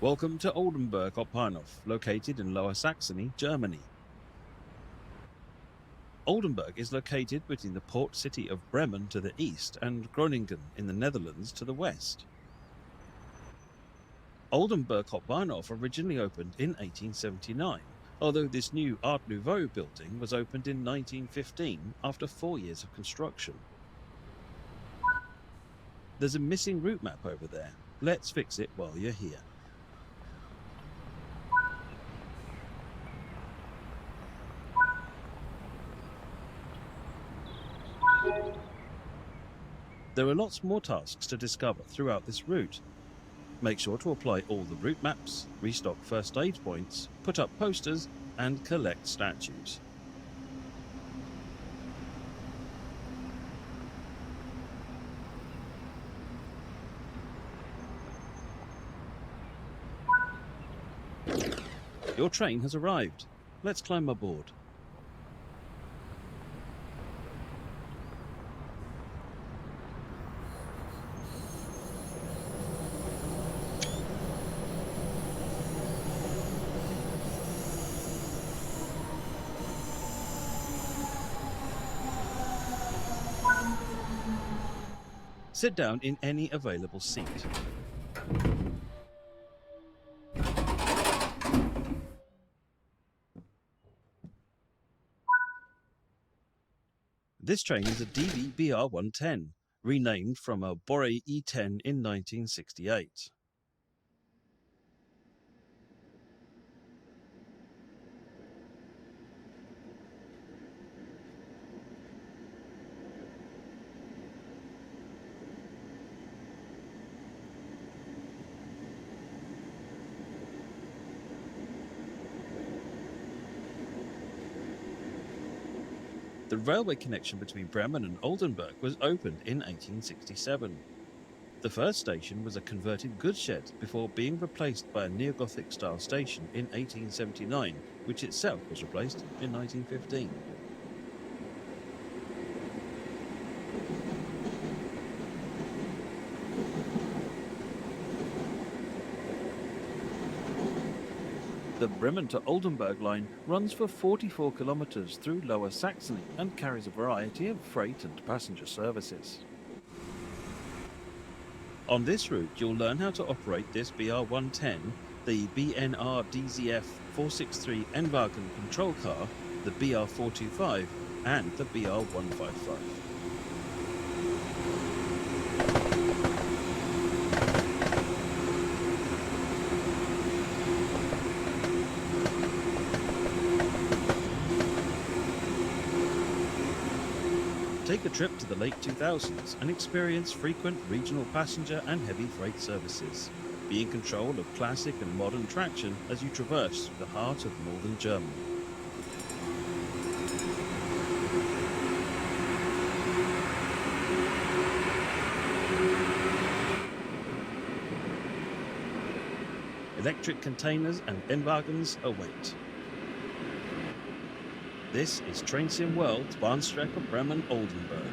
Welcome to Oldenburg Hauptbahnhof, located in Lower Saxony, Germany. Oldenburg is located between the port city of Bremen to the east and Groningen in the Netherlands to the west. Oldenburg Hauptbahnhof originally opened in 1879, although this new Art Nouveau building was opened in 1915 after 4 years of construction. There's a missing route map over there. Let's fix it while you're here. There are lots more tasks to discover throughout this route. Make sure to apply all the route maps, restock first aid points, put up posters, and collect statues. Your train has arrived. Let's climb aboard. Sit down in any available seat. This train is a DB BR110, renamed from a Boré E10 in 1968. The railway connection between Bremen and Oldenburg was opened in 1867. The first station was a converted goods shed before being replaced by a neo-Gothic style station in 1879, which itself was replaced in 1915. The Bremen to Oldenburg line runs for 44 kilometers through Lower Saxony and carries a variety of freight and passenger services. On this route, you'll learn how to operate this BR110, the BNR DZF 463 N-Wagen control car, the BR425, and the BR155. Take a trip to the late 2000s and experience frequent regional passenger and heavy freight services. Be in control of classic and modern traction as you traverse the heart of northern Germany. Electric containers and N-Wagens await. This is Trainsim World's Bahnstrecke Bremen-Oldenburg.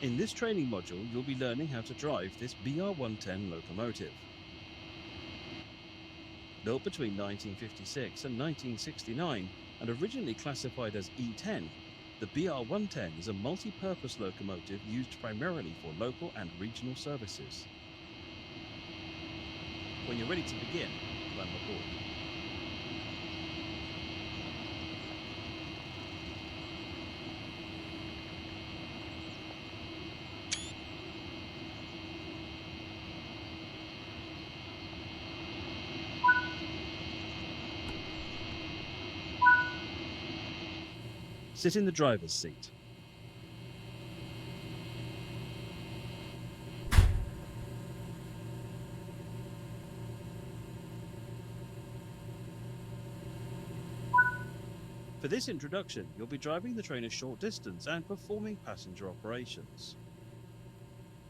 In this training module, you'll be learning how to drive this BR110 locomotive. Built between 1956 and 1969 and originally classified as E10, the BR110 is a multi-purpose locomotive used primarily for local and regional services. When you're ready to begin, climb aboard. Sit in the driver's seat. For this introduction, you'll be driving the train a short distance and performing passenger operations.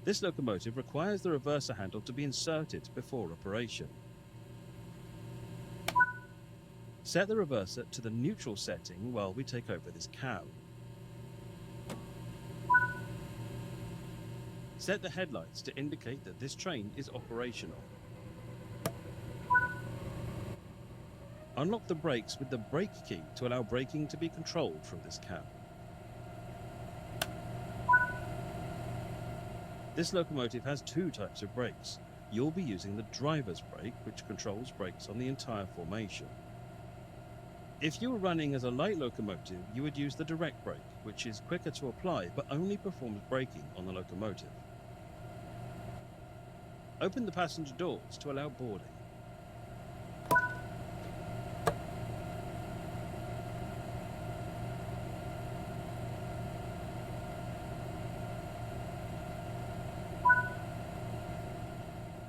This locomotive requires the reverser handle to be inserted before operation. Set the reverser to the neutral setting while we take over this cab. Set the headlights to indicate that this train is operational. Unlock the brakes with the brake key to allow braking to be controlled from this cab. This locomotive has two types of brakes. You'll be using the driver's brake, which controls brakes on the entire formation. If you were running as a light locomotive, you would use the direct brake, which is quicker to apply but only performs braking on the locomotive. Open the passenger doors to allow boarding.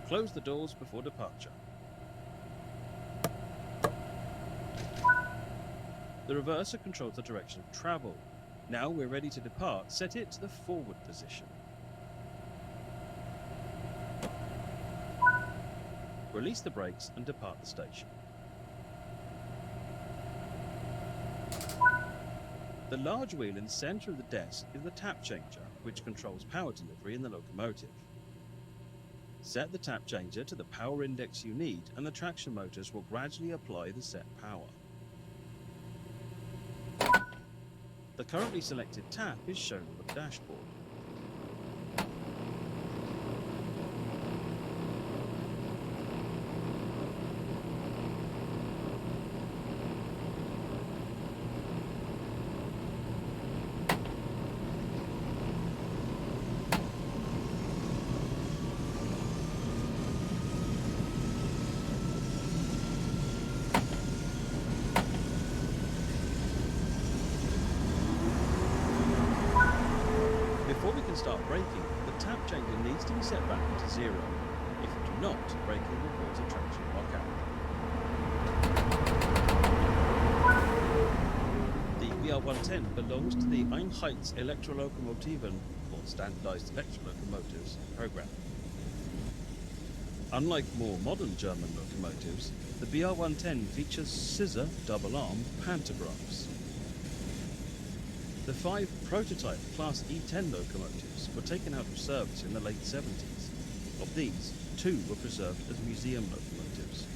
Close the doors before departure. The reverser controls the direction of travel. Now we're ready to depart, set it to the forward position. Release the brakes and depart the station. The large wheel in the center of the desk is the tap changer, which controls power delivery in the locomotive. Set the tap changer to the power index you need, and the traction motors will gradually apply the set power. The currently selected tap is shown on the dashboard. Before we can start braking, the tap changer needs to be set back to 0. If you do not, braking will cause a traction lockout. The BR-110 belongs to the Einheits Elektrolokomotiven, or Standardized Electrolocomotives, program. Unlike more modern German locomotives, the BR-110 features scissor double-arm pantographs. The 5 prototype Class E10 locomotives were taken out of service in the late 70s. Of these, 2 were preserved as museum locomotives.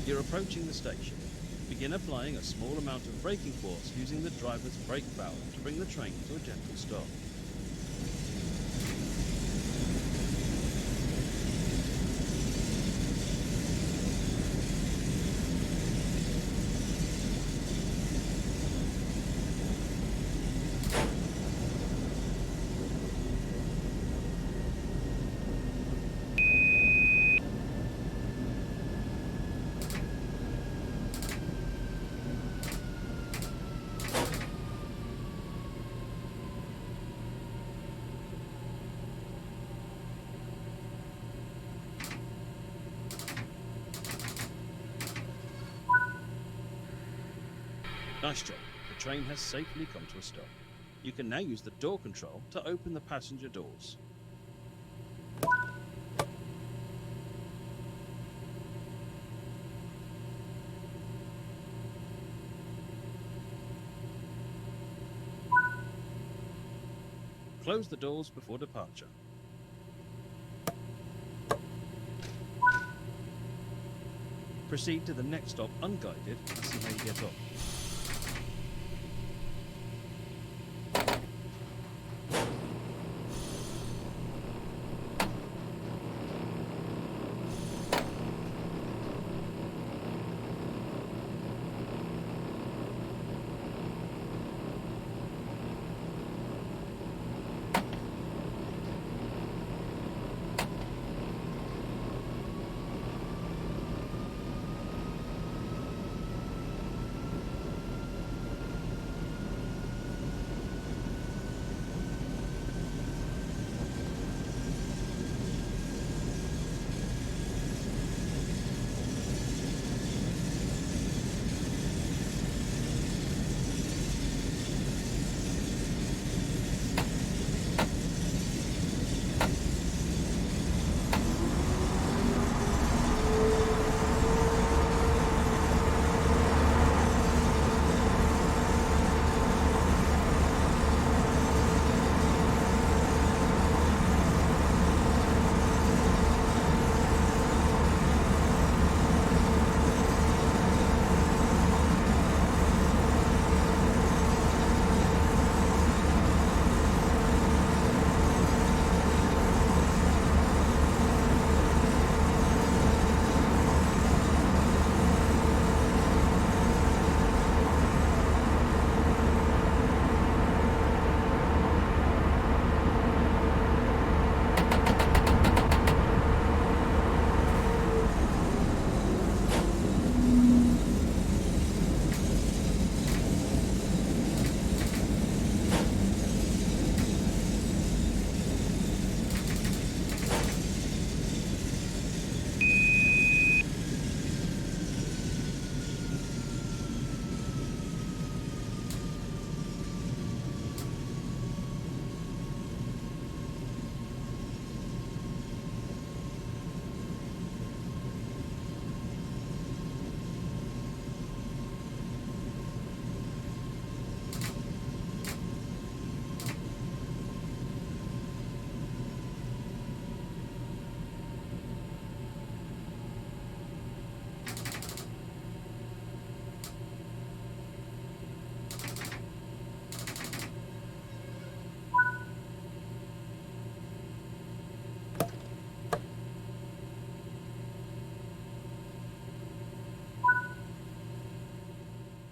You're approaching the station. Begin applying a small amount of braking force using the driver's brake valve to bring the train to a gentle stop. Nice job. The train has safely come to a stop. You can now use the door control to open the passenger doors. Close the doors before departure. Proceed to the next stop unguided and see how you get on.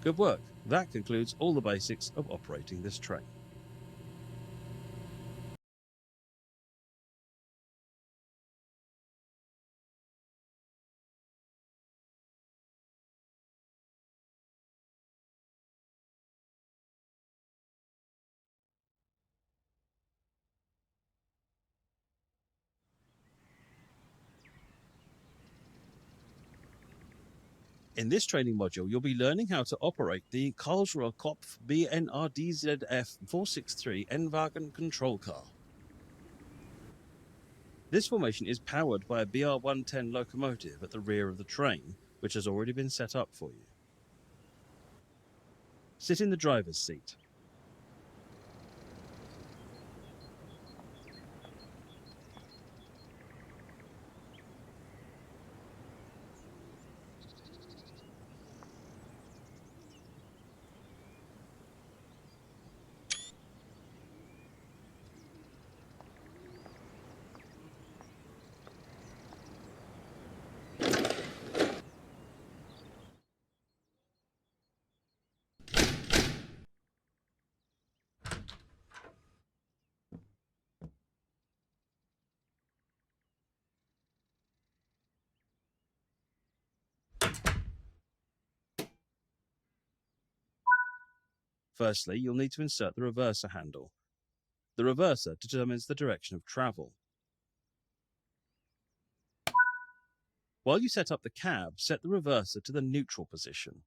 Good work. That concludes all the basics of operating this train. In this training module, you'll be learning how to operate the Karlsruher Kopf BNRDZF 463 N-Wagen control car. This formation is powered by a BR-110 locomotive at the rear of the train, which has already been set up for you. Sit in the driver's seat. Firstly, you'll need to insert the reverser handle. The reverser determines the direction of travel. While you set up the cab, set the reverser to the neutral position.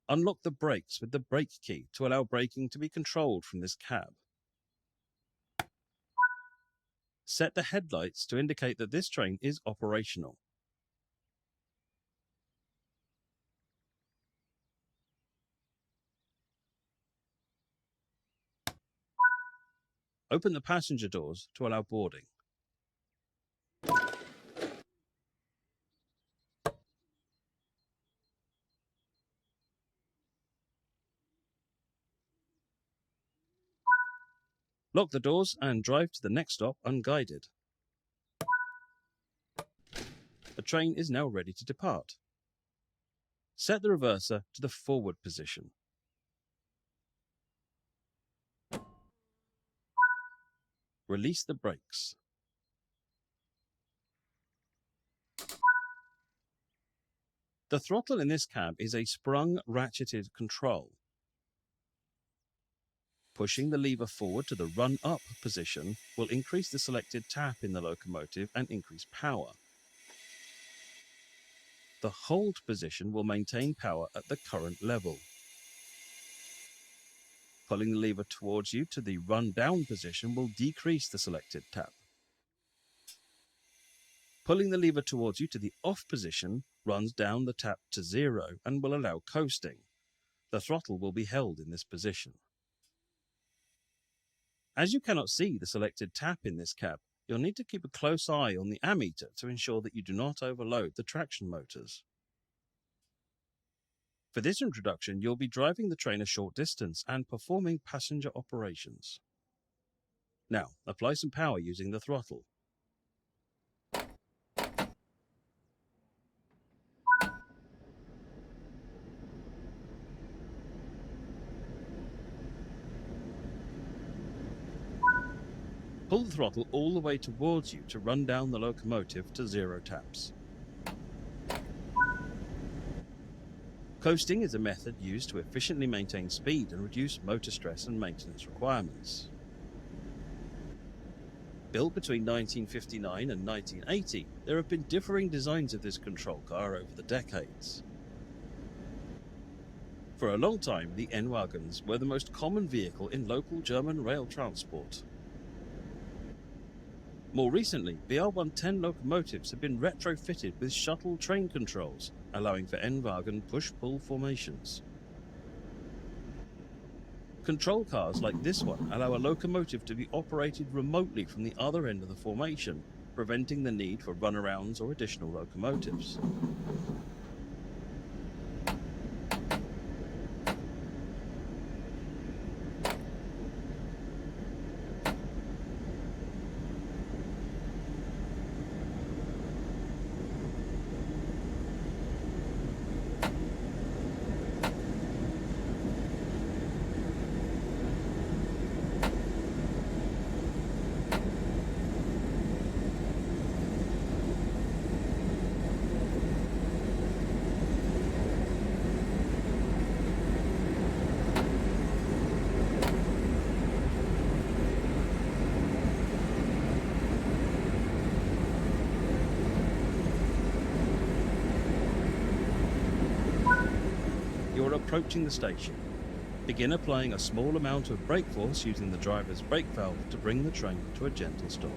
Unlock the brakes with the brake key to allow braking to be controlled from this cab. Set the headlights to indicate that this train is operational. Open the passenger doors to allow boarding. Lock the doors and drive to the next stop unguided. The train is now ready to depart. Set the reverser to the forward position. Release the brakes. The throttle in this cab is a sprung ratcheted control. Pushing the lever forward to the run-up position will increase the selected tap in the locomotive and increase power. The hold position will maintain power at the current level. Pulling the lever towards you to the run-down position will decrease the selected tap. Pulling the lever towards you to the off position runs down the tap to 0 and will allow coasting. The throttle will be held in this position. As you cannot see the selected tap in this cab, you'll need to keep a close eye on the ammeter to ensure that you do not overload the traction motors. For this introduction, you'll be driving the train a short distance and performing passenger operations. Now, apply some power using the throttle. Pull the throttle all the way towards you to run down the locomotive to 0 taps. Coasting is a method used to efficiently maintain speed and reduce motor stress and maintenance requirements. Built between 1959 and 1980, there have been differing designs of this control car over the decades. For a long time, the N-Wagens were the most common vehicle in local German rail transport. More recently, BR-110 locomotives have been retrofitted with shuttle train controls, allowing for N-Wagen push-pull formations. Control cars like this one allow a locomotive to be operated remotely from the other end of the formation, preventing the need for runarounds or additional locomotives. approaching the station. Begin applying a small amount of brake force using the driver's brake valve to bring the train to a gentle stop.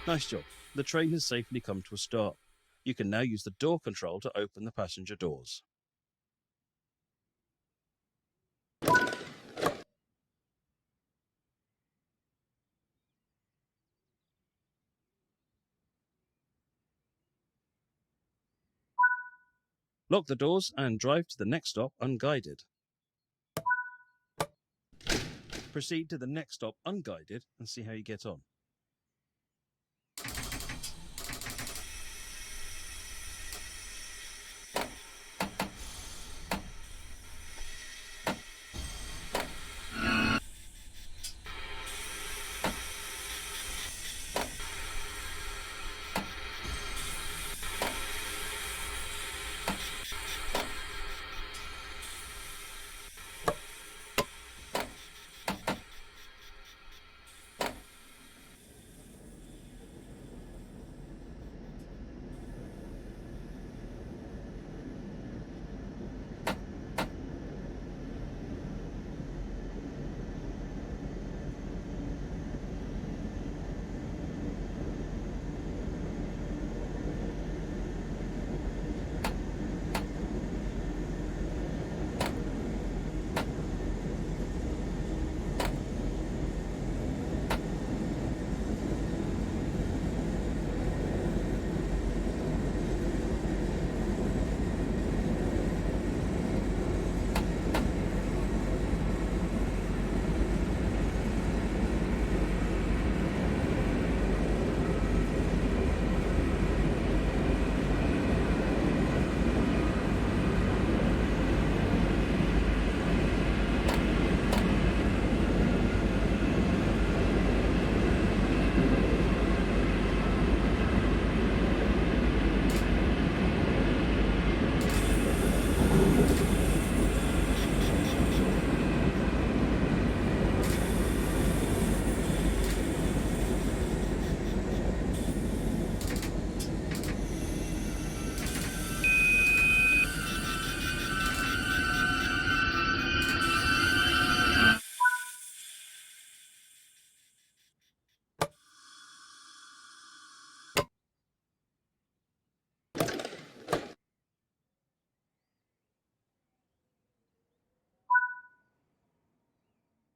Nice job. The train has safely come to a stop. You can now use the door control to open the passenger doors. Lock the doors and drive to the next stop unguided. Proceed to the next stop unguided and see how you get on.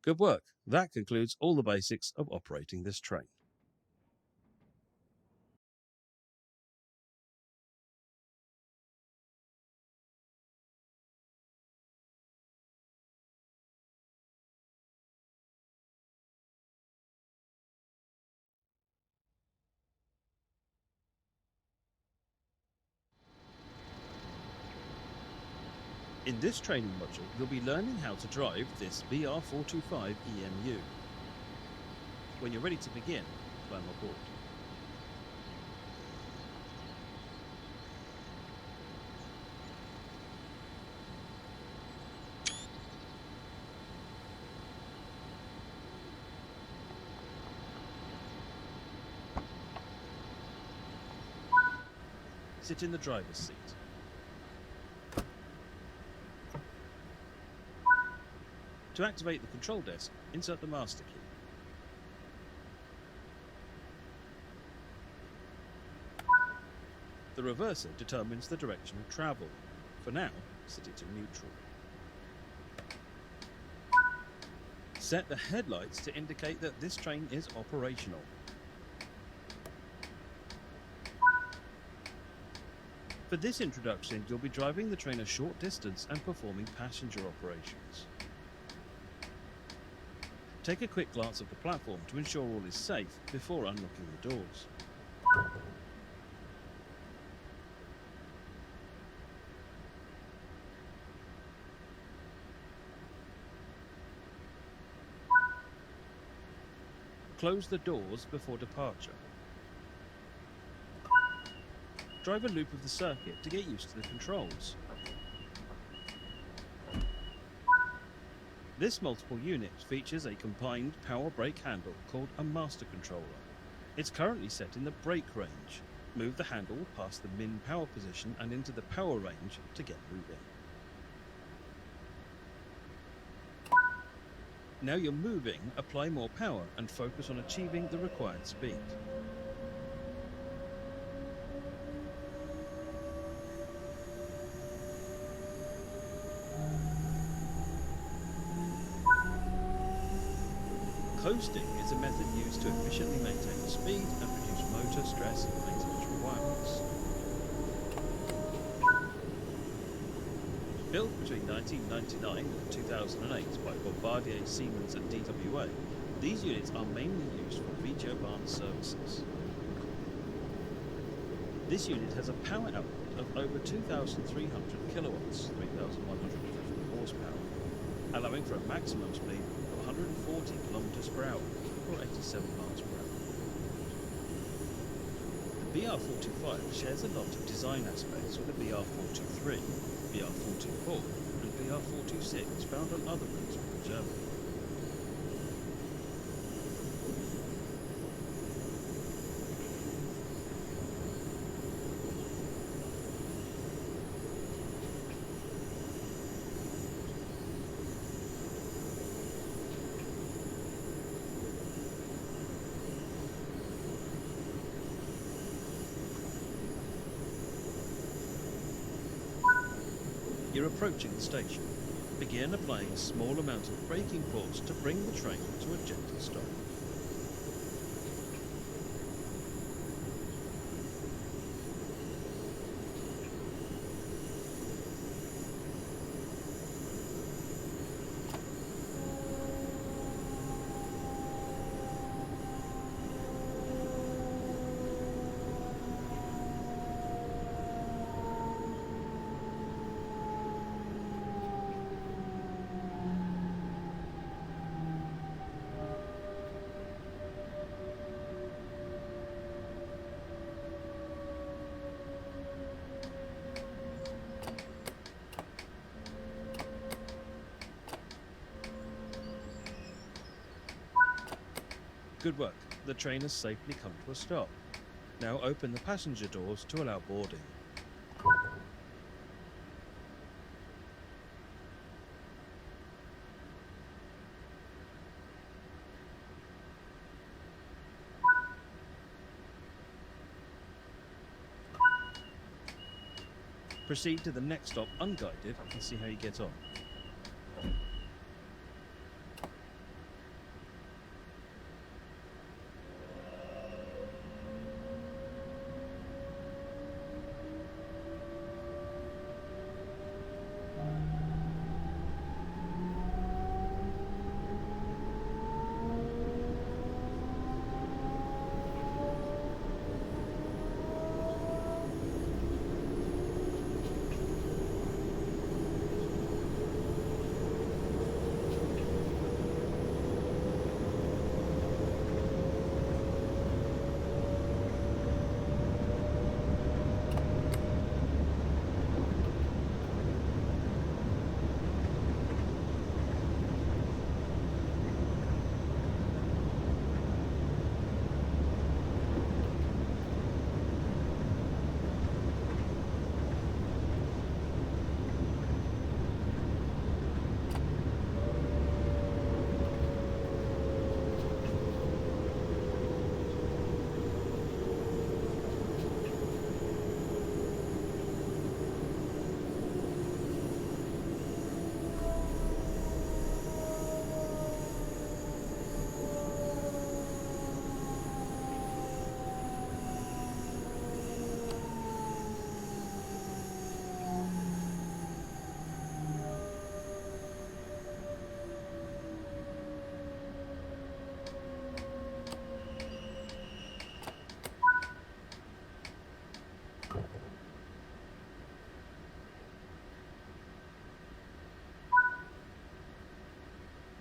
Good work. That concludes all the basics of operating this train. In this training module, you'll be learning how to drive this BR425 EMU. When you're ready to begin, climb aboard. Sit in the driver's seat. To activate the control desk, insert the master key. The reverser determines the direction of travel. For now, set it to neutral. Set the headlights to indicate that this train is operational. For this introduction, you'll be driving the train a short distance and performing passenger operations. Take a quick glance at the platform to ensure all is safe before unlocking the doors. Close the doors before departure. Drive a loop of the circuit to get used to the controls. This multiple unit features a combined power brake handle called a master controller. It's currently set in the brake range. Move the handle past the min power position and into the power range to get moving. Now you're moving, apply more power and focus on achieving the required speed. Coasting is a method used to efficiently maintain speed and reduce motor stress and maintenance requirements. Built between 1999 and 2008 by Bombardier, Siemens and DWA, these units are mainly used for Deutsche Bahn services. This unit has a power output of over 2,300 kilowatts, 3,150 horsepower, allowing for a maximum speed of 140 kilometers per hour, or 87 miles per hour. The BR425 shares a lot of design aspects with the BR423, BR424 and BR426 found on other routes within Germany. You're approaching the station. Begin applying a small amount of braking force to bring the train to a gentle stop. Good work. The train has safely come to a stop. Now open the passenger doors to allow boarding. Proceed to the next stop unguided and see how you get on.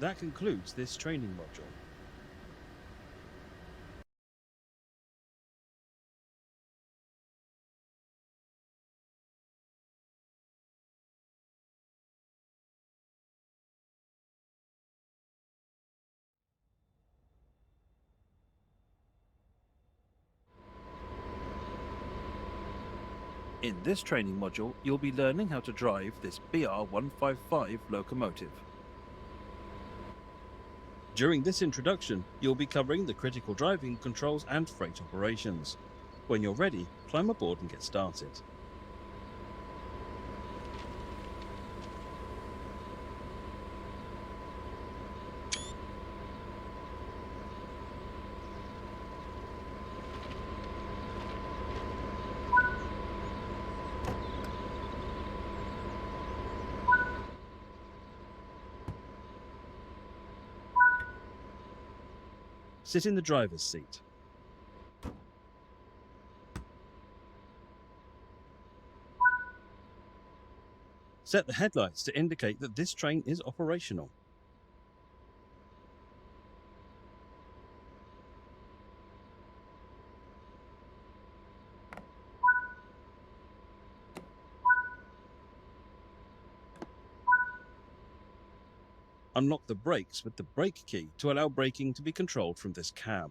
That concludes this training module. In this training module, you'll be learning how to drive this BR-155 locomotive. During this introduction, you'll be covering the critical driving controls and freight operations. When you're ready, climb aboard and get started. Sit in the driver's seat. Set the headlights to indicate that this train is operational. Unlock the brakes with the brake key to allow braking to be controlled from this cab.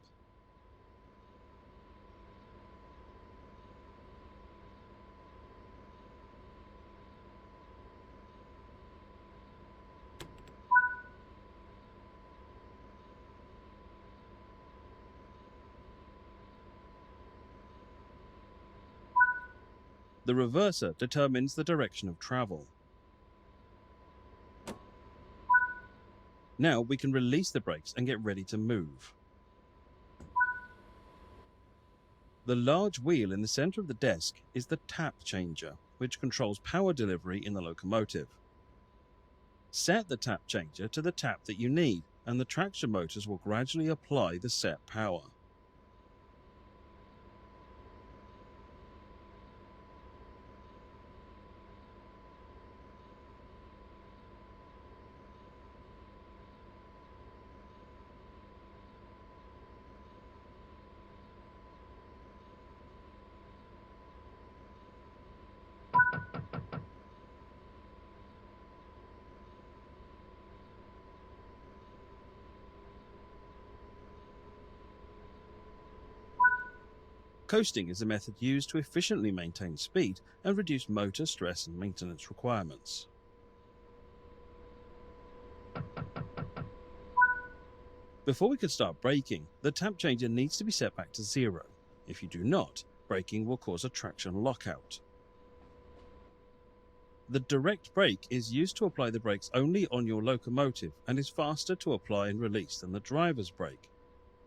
The reverser determines the direction of travel. Now we can release the brakes and get ready to move. The large wheel in the center of the desk is the tap changer, which controls power delivery in the locomotive. Set the tap changer to the tap that you need, and the traction motors will gradually apply the set power. Coasting is a method used to efficiently maintain speed and reduce motor stress and maintenance requirements. Before we can start braking, the tap changer needs to be set back to 0. If you do not, braking will cause a traction lockout. The direct brake is used to apply the brakes only on your locomotive and is faster to apply and release than the driver's brake.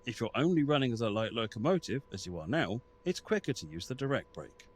If you're only running as a light locomotive, as you are now, it's quicker to use the direct brake.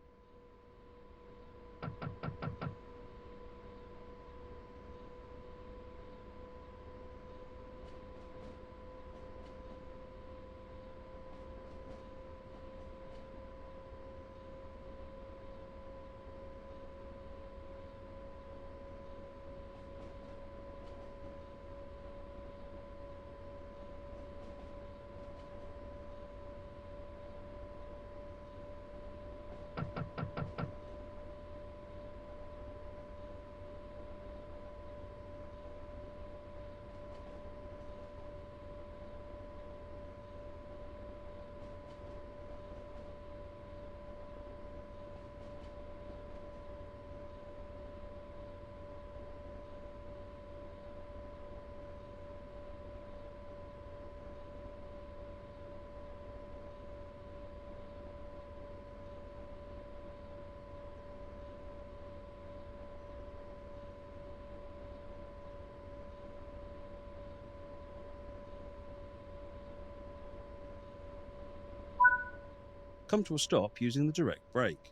Come to a stop using the direct brake.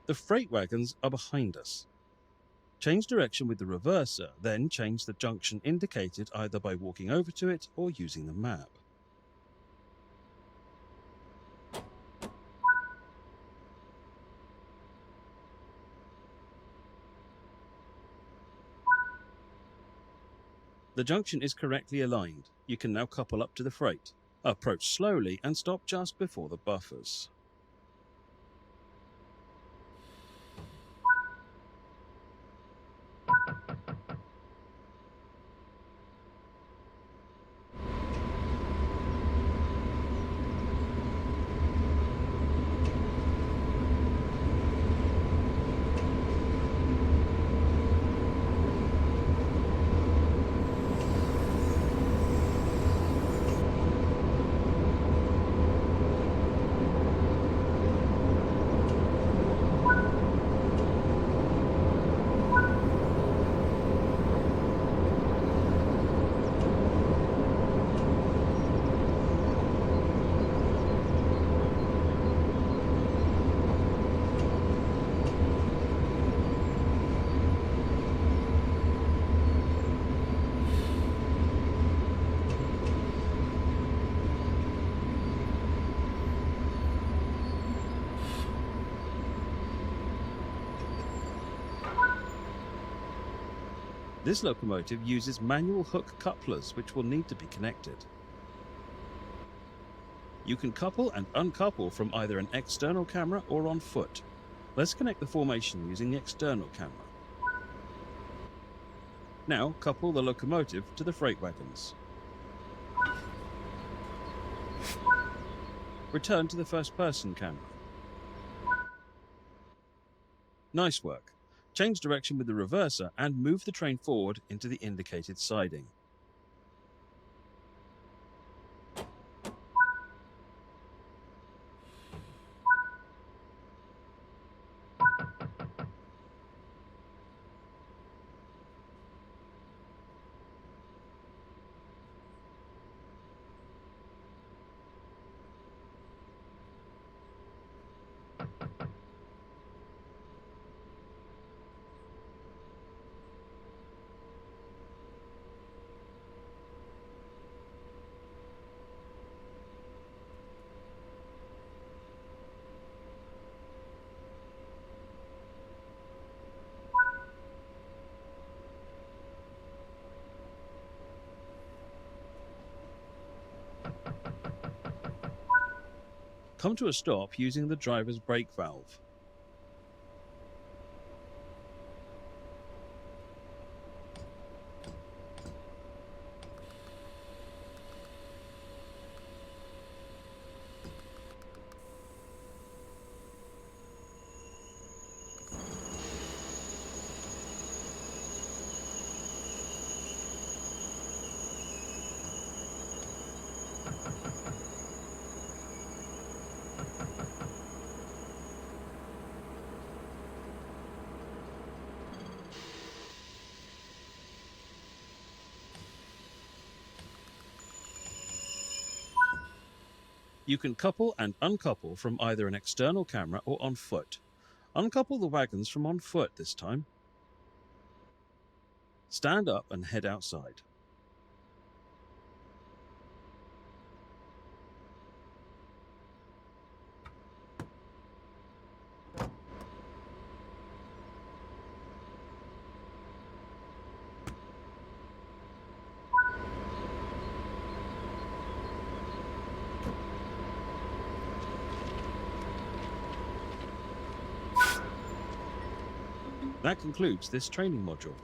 The freight wagons are behind us. Change direction with the reverser, then change the junction indicated either by walking over to it or using the map. The junction is correctly aligned. You can now couple up to the freight. Approach slowly and stop just before the buffers. This locomotive uses manual hook couplers which will need to be connected. You can couple and uncouple from either an external camera or on foot. Let's connect the formation using the external camera. Now couple the locomotive to the freight wagons. Return to the first-person camera. Nice work. Change direction with the reverser and move the train forward into the indicated siding. Come to a stop using the driver's brake valve. You can couple and uncouple from either an external camera or on foot. Uncouple the wagons from on foot this time. Stand up and head outside. That concludes this training module.